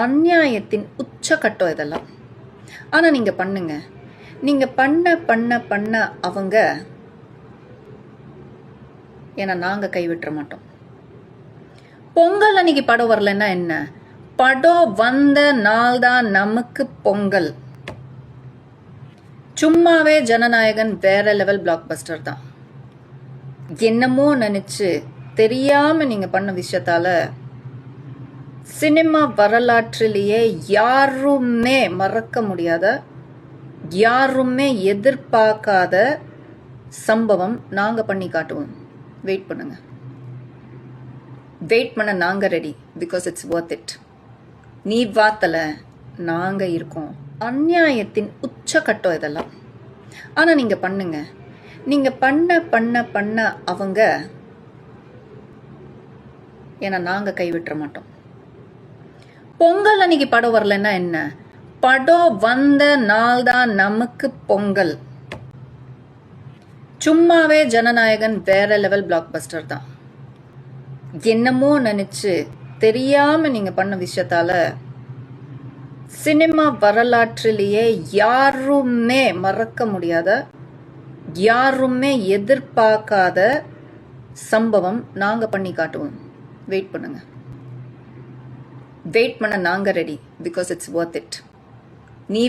அநியாயத்தின் உச்சக்கட்டம் இதெல்லாம். ஆனா நீங்க பண்ணுங்க. நீங்க பண்ண பண்ண பண்ண அவங்க ஏன்னா நாங்க கைவிட்டுற மாட்டோம். பொங்கல் அன்னைக்கு படம் வரலன்னா என்ன? படம் வந்த நாள் தான் நமக்கு பொங்கல். சும்மாவே ஜனநாயகன் வேற லெவல் பிளாக் பஸ்டர் தான். என்னமோ நினைச்சு தெரியாம நீங்க பண்ண விஷயத்தால சினிமா வரலாற்றிலேயே யாருமே மறக்க முடியாத, யாருமே எதிர்பார்க்காத சம்பவம் நாங்க பண்ணி காட்டுவோம். வெயிட் பண்ணுங்க. வெயிட் பண்ண நாங்க ready. Because it's Worth it. நீ வாத்தல, நாங்க இருக்கோம். அநியாயத்தின் உச்சக்கட்டம் இதெல்லாம். ஆனா நீங்க பண்ணுங்க. நீங்க பண்ண பண்ண பண்ண அவங்க ஏன்னா நாங்க கைவிட்டுற மாட்டோம். பொங்கல் அன்னைக்கு படம் வரலன்னா என்ன? படம் வந்த நாள் தான் நமக்கு பொங்கல். சும்மாவே ஜனநாயகன் வேற லெவல் பிளாக் பஸ்டர் தான். என்னமோ நினைச்சு தெரியாம நீங்க பண்ண விஷயத்தால சினிமா வரலாற்றிலேயே யாருமே மறக்க முடியாத, யாருமே எதிர்பார்க்காத சம்பவம் நாங்க பண்ணி காட்டுவோம். வெயிட் பண்ணுங்க. வெயிட் பண்ண நாங்க ready. Because it's Worth it.